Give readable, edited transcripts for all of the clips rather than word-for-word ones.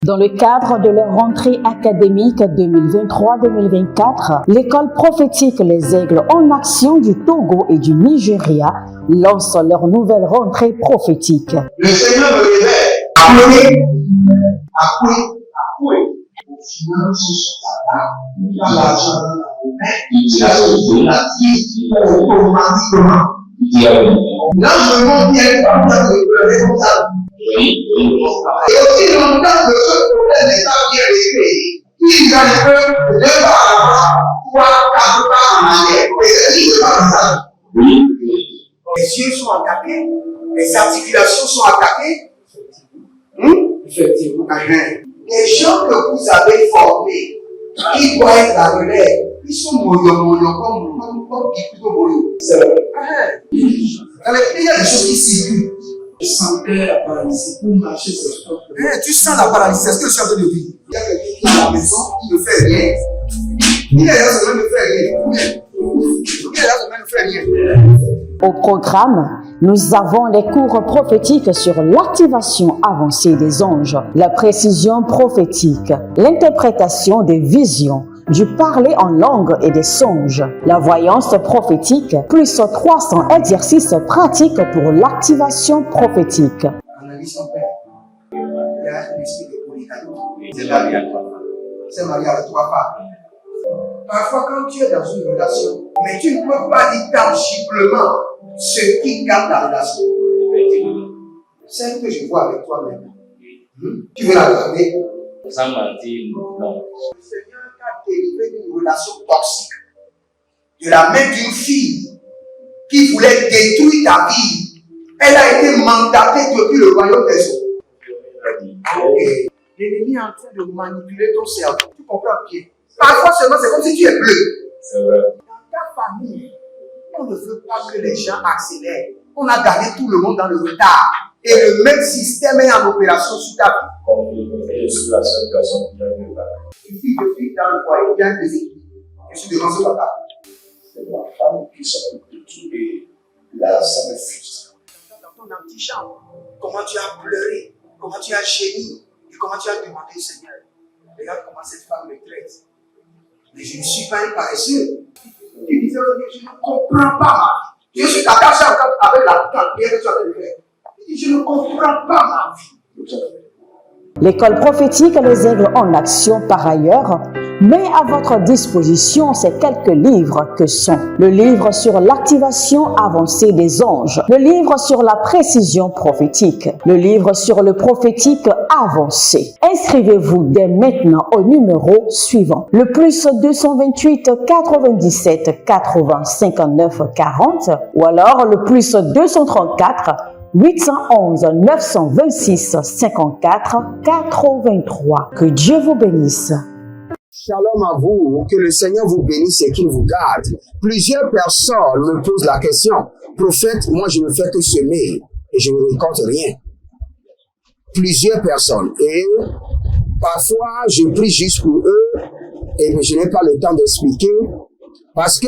Dans le cadre de leur rentrée académique 2023-2024, l'école prophétique Les Aigles en Action du Togo et du Nigeria lance leur nouvelle rentrée prophétique. Le Seigneur me révèle. Appelez. Finances, l'argent, la vie, automatiquement. Là, je me montre bien comme ça, le responsable. Et aussi longtemps que ce problème n'est pas bien réglé, ils arrivent deux pas à l'avant, trois, quatre pas en arrière. Et c'est ce qui se passe ça. Les yeux sont attaqués, les articulations sont attaquées. Effectivement. Les gens que vous avez formés, qui doivent être la relève, ils sont moyo comme plutôt moyo. C'est vrai. Il y a des choses qui circulent. Je sentais la paralysie pour marcher sur ce corps. Tu sens la paralysie, c'est ce que je suis en train de dire. Il y a quelqu'un qui est à la maison, qui ne fait rien. Il est là, ça ne fait rien. Il est là, ça ne fait rien. Au programme, nous avons les cours prophétiques sur l'activation avancée des anges, la précision prophétique, l'interprétation des visions, du parler en langue et des songes, la voyance prophétique, plus 300 exercices pratiques pour l'activation prophétique. Analyse ton père. Il y a un esprit de polygame. C'est marié à trois femmes. C'est marié à trois femmes. Parfois, quand tu es dans une relation, mais tu ne peux pas dire tangiblement ce qui garde la relation. Celle que je vois avec toi maintenant. Tu veux la garder? Sans mentir, non. Le Seigneur t'a délivré d'une relation toxique. De la main d'une fille qui voulait détruire ta vie. Elle a été mandatée depuis le royaume des eaux. L'ennemi est en train de manipuler ton cerveau. Tu comprends bien? Parfois seulement, c'est comme si tu es bleu. C'est vrai. Dans ta famille, on ne veut pas que les gens accélèrent. On a gardé tout le monde dans le retard. Et le même système est en opération sur ta vie. Je suis la seule personne qui a vu ça. Une fille de fille dans le foyer, bien déséquilibrée. Je suis devant ce papa. C'est ma femme qui s'occupe de tout. Et là, ça me frustre. Dans ton antichambre, comment tu as pleuré, comment tu as gémi, et comment tu as demandé au Seigneur. Regarde comment cette femme me traite. Mais je ne suis pas un paresseux. Tu disais, je ne comprends pas ma vie. Je suis attaché avec la prière que tu as fait faire. Je ne comprends pas ma vie. L'école prophétique Les Aigles en Action, par ailleurs, met à votre disposition ces quelques livres que sont le livre sur l'activation avancée des anges, le livre sur la précision prophétique, le livre sur le prophétique avancé. Inscrivez-vous dès maintenant au numéro suivant, le plus 228 97 80 59 40 ou alors le plus 234 811 926 54 83. Que Dieu vous bénisse. Shalom à vous, que le Seigneur vous bénisse et qu'il vous garde. Plusieurs personnes me posent la question, prophète, moi je ne fais que semer et je ne récolte rien. Plusieurs personnes. Et parfois je prie juste pour eux et je n'ai pas le temps d'expliquer. Parce que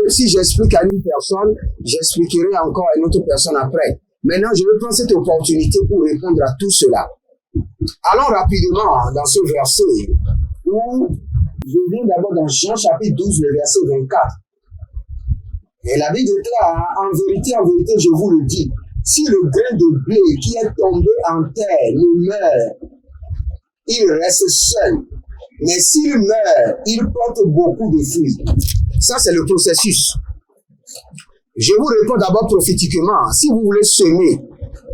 si j'explique à une personne, j'expliquerai encore à une autre personne après. Maintenant, je vais prendre cette opportunité pour répondre à tout cela. Allons rapidement dans ce verset où je viens d'abord dans Jean chapitre 12, le verset 24. Et la Bible déclare, en vérité, je vous le dis, si le grain de blé qui est tombé en terre ne meurt, il reste seul. Mais s'il meurt, il porte beaucoup de fruits. Ça, c'est le processus. Je vous réponds d'abord prophétiquement. Si vous voulez semer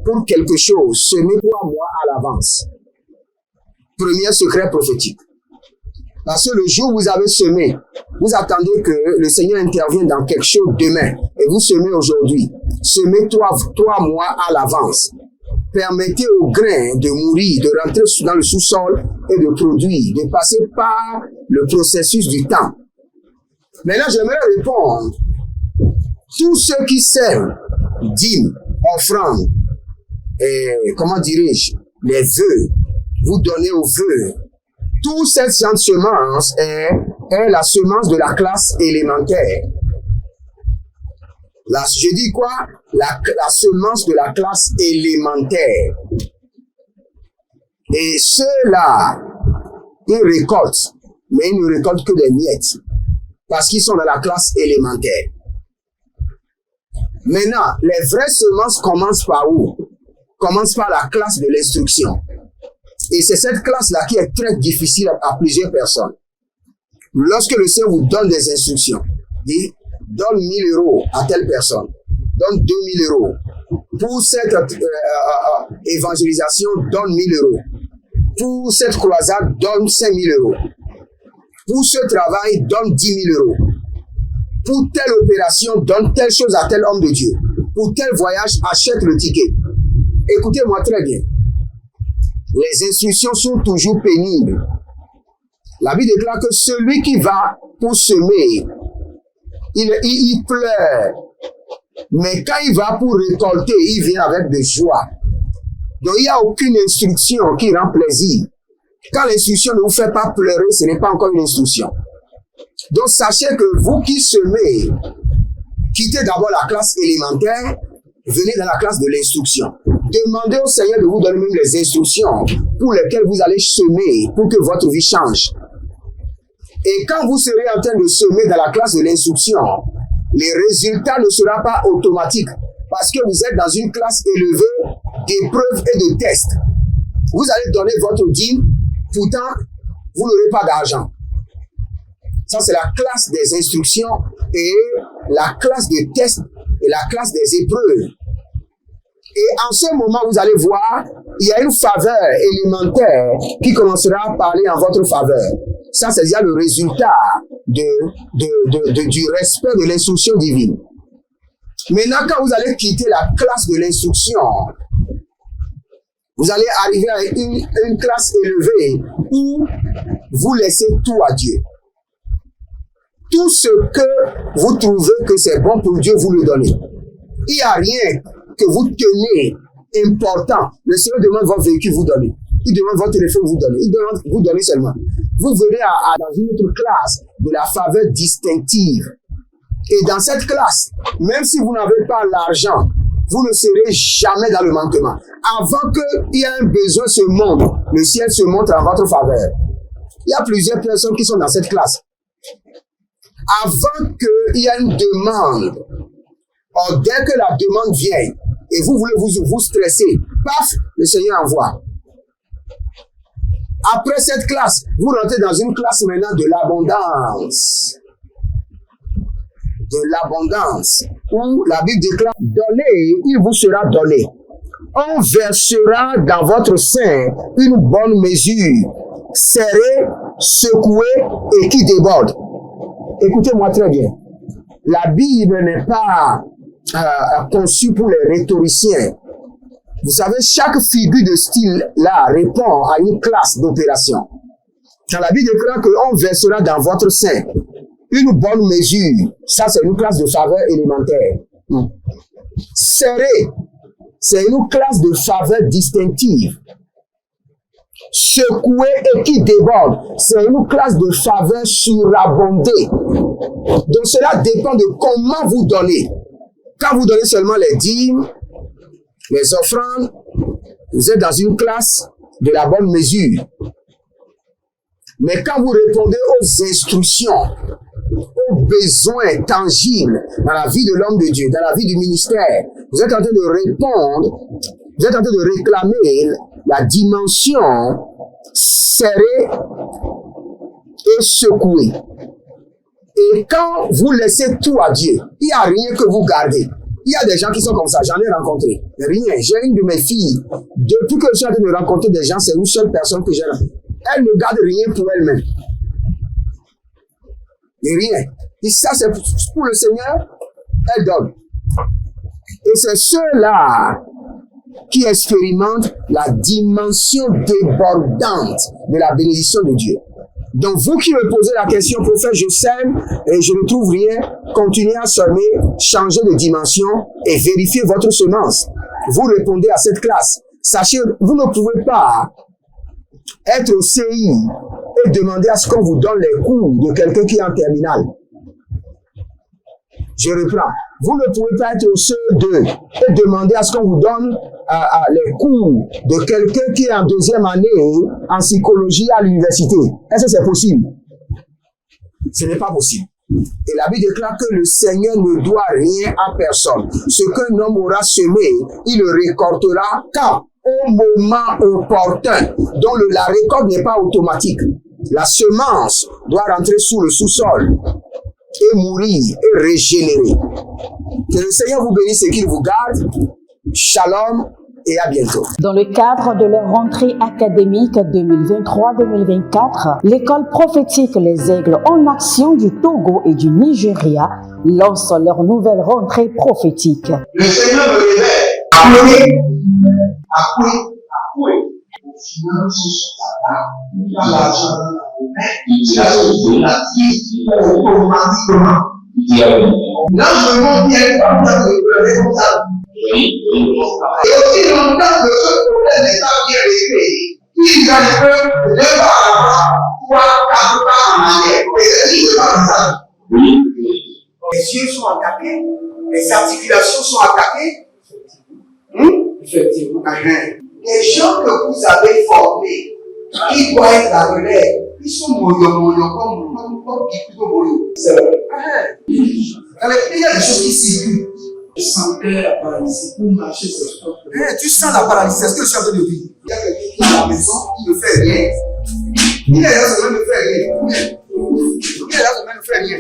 pour quelque chose, semez 3 mois à l'avance. Premier secret prophétique. Parce que le jour où vous avez semé, vous attendez que le Seigneur intervienne dans quelque chose demain. Et vous semez aujourd'hui. Semez 3 mois à l'avance. Permettez au grain de mourir, de rentrer dans le sous-sol et de produire, de passer par le processus du temps. Maintenant, j'aimerais répondre. Tous ceux qui sèment, dîmes, offrandes, et comment dirais-je, les vœux, vous donnez aux vœux. Toute cette semence est la semence de la classe élémentaire. Je dis quoi? La semence de la classe élémentaire. Et ceux-là, ils récoltent, mais ils ne récoltent que des miettes, parce qu'ils sont dans la classe élémentaire. Maintenant, les vraies semences commencent par où? Commencent par la classe de l'instruction. Et c'est cette classe-là qui est très difficile à plusieurs personnes. Lorsque le Seigneur vous donne des instructions, dit, donne 1000 € à telle personne, donne 2000 €. Pour cette évangélisation, donne 1000 €. Pour cette croisade, donne 5000 €. Pour ce travail, donne 10 000 €. Pour telle opération, donne telle chose à tel homme de Dieu. Pour tel voyage, achète le ticket. Écoutez-moi très bien. Les instructions sont toujours pénibles. La Bible déclare que celui qui va pour semer, il pleure. Mais quand il va pour récolter, il vient avec de joie. Donc il n'y a aucune instruction qui rend plaisir. Quand l'instruction ne vous fait pas pleurer, ce n'est pas encore une instruction. Donc sachez que vous qui semez, quittez d'abord la classe élémentaire, venez dans la classe de l'instruction. Demandez au Seigneur de vous donner même les instructions pour lesquelles vous allez semer pour que votre vie change. Et quand vous serez en train de semer dans la classe de l'instruction, les résultats ne seront pas automatiques parce que vous êtes dans une classe élevée d'épreuves et de tests. Vous allez donner votre dîme, pourtant, vous n'aurez pas d'argent. Ça, c'est la classe des instructions et la classe de tests et la classe des épreuves. Et en ce moment, vous allez voir, il y a une faveur élémentaire qui commencera à parler en votre faveur. Ça, c'est déjà le résultat du respect de l'instruction divine. Maintenant, quand vous allez quitter la classe de l'instruction, vous allez arriver à une classe élevée où vous laissez tout à Dieu. Tout ce que vous trouvez que c'est bon pour Dieu, vous le donnez. Il n'y a rien que vous tenez important. Le Seigneur demande votre véhicule, vous donnez. Il demande votre téléphone, vous donnez. Il demande vous donnez seulement. Vous venez dans une autre classe de la faveur distinctive. Et dans cette classe, même si vous n'avez pas l'argent, vous ne serez jamais dans le manquement. Avant qu'il y ait un besoin se montre, le ciel se montre en votre faveur. Il y a plusieurs personnes qui sont dans cette classe. Avant qu'il y ait une demande, or dès que la demande vient, et vous voulez vous stresser, paf, le Seigneur envoie. Après cette classe, vous rentrez dans une classe maintenant de l'abondance. De l'abondance, où la Bible déclare, donnez, il vous sera donné. On versera dans votre sein une bonne mesure, serrée, secouée et qui déborde. Écoutez-moi très bien. La Bible n'est pas conçue pour les rhétoriciens. Vous savez, chaque figure de style là répond à une classe d'opération. Quand la Bible déclare qu'on versera dans votre sein une bonne mesure, ça c'est une classe de faveur élémentaire. Serré, c'est une classe de faveur distinctive. Secoué et qui déborde, c'est une classe de faveur surabondée. Donc cela dépend de comment vous donnez. Quand vous donnez seulement les dîmes, les offrandes, vous êtes dans une classe de la bonne mesure. Mais quand vous répondez aux instructions, aux besoins tangibles dans la vie de l'homme de Dieu, dans la vie du ministère, vous êtes en train de répondre, vous êtes en train de réclamer la dimension serrée et secouée. Et quand vous laissez tout à Dieu, il n'y a rien que vous gardez. Il y a des gens qui sont comme ça, j'en ai rencontré. Rien. J'ai une de mes filles, depuis que je suis en train de rencontrer des gens, c'est une seule personne que j'ai rencontrée. Elle ne garde rien pour elle-même. Et rien. Et ça, c'est pour le Seigneur, elle donne. Et c'est ceux-là qui expérimentent la dimension débordante de la bénédiction de Dieu. Donc, vous qui me posez la question, prophète, je sème et je ne trouve rien, continuez à semer, changez de dimension et vérifiez votre semence. Vous répondez à cette classe. Sachez, vous ne pouvez pas être au CI et demander à ce qu'on vous donne les cours de quelqu'un qui est en terminale. Je reprends. Vous ne pouvez pas être au CE2 et demander à ce qu'on vous donne les cours de quelqu'un qui est en deuxième année en psychologie à l'université. Est-ce que c'est possible? Ce n'est pas possible. Et la Bible déclare que le Seigneur ne doit rien à personne. Ce qu'un homme aura semé, il le récoltera quand? Au moment opportun. Donc la récolte n'est pas automatique. La semence doit rentrer sous le sous-sol et mourir et régénérer. Que le Seigneur vous bénisse et qu'il vous garde. Shalom et à bientôt. Dans le cadre de leur rentrée académique 2023-2024, l'école prophétique Les Aigles en Action du Togo et du Nigeria lance leur nouvelle rentrée prophétique. Le Seigneur me révèle. Appelez. Au final, ce sera dans l'argent dans la main. Il a sauvé la vie automatiquement. Là, je me montre bien comme ça, de responsable. Et aussi longtemps que ce problème n'est pas bien réglé, ils arrivent de par avant, 3, 4 pas en arrière. Et c'est pas ça. Les yeux sont attaqués, les articulations sont attaquées. Effectivement. Les gens que vous avez formés, qui doivent être la relève, ils sont moyo comme plutôt moyo. C'est vrai. Il y a des choses qui circulent. Je sentais la paralysie pour marcher sur ce corps. Tu sens la paralysie, c'est ce que je suis en train de dire. Il y a quelqu'un qui est à la maison, qui ne fait rien. Il est là, ça ne fait rien. Il est là, ça ne fait rien.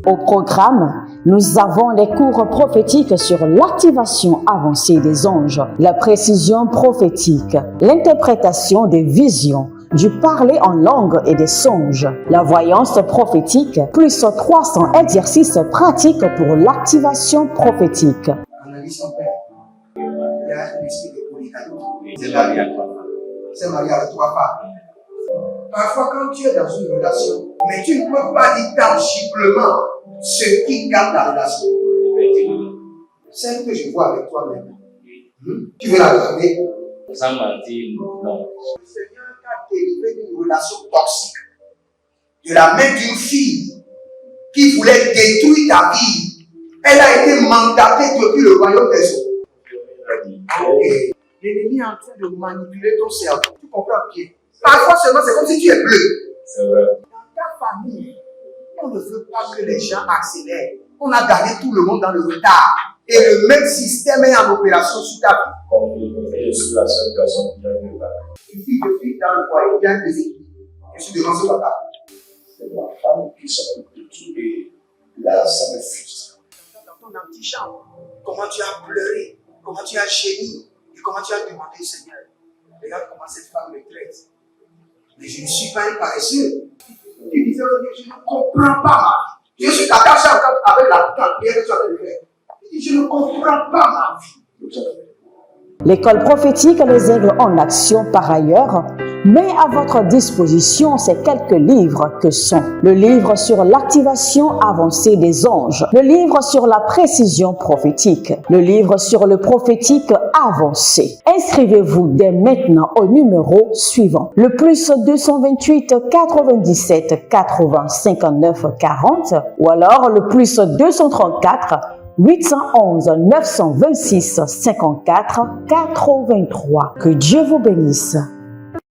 Au programme, nous avons les cours prophétiques sur l'activation avancée des anges, la précision prophétique, l'interprétation des visions, du parler en langue et des songes, la voyance prophétique, plus 300 exercices pratiques pour l'activation prophétique. Analyse ton père. Il y a un esprit de polygame. C'est marié à 3 femmes. C'est marié à 3 femmes. Parfois, quand tu es dans une relation, mais tu ne peux pas dire tangiblement ce qui garde la relation. Celle que je vois avec toi maintenant. Tu veux la garder? Sans mentir, non. Le Seigneur t'a délivré d'une relation toxique. De la main d'une fille qui voulait détruire ta vie. Elle a été mandatée depuis le royaume des eaux. L'ennemi est en train de manipuler ton cerveau. Tu comprends bien? Parfois seulement, c'est comme si tu es bleu. C'est vrai. Dans ta famille, on ne veut pas que les gens accélèrent. On a gardé tout le monde dans le retard. Et le même système est en opération sur ta vie. Comme je suis la seule personne qui a vu ça. Une fille de fille dans le foyer, bien déséquilibrée. Je suis devant ce papa. C'est ma femme qui s'occupe de tout et là, ça me frustre. Dans ton antichambre, comment tu as pleuré, comment tu as gémi et comment tu as demandé au Seigneur. Regarde comment cette femme me traite. Mais je ne suis pas un paresseux. Tu disais, je ne comprends pas ma vie. Je suis attaché avec la prière que tu as fait de faire. Je ne comprends pas ma vie. L'école prophétique Les Aigles en Action, par ailleurs, met à votre disposition ces quelques livres que sont le livre sur l'activation avancée des anges, le livre sur la précision prophétique, le livre sur le prophétique avancé. Inscrivez-vous dès maintenant au numéro suivant, le plus 228 97 80 59 40 ou alors le plus 234 811 926 54 83. Que Dieu vous bénisse.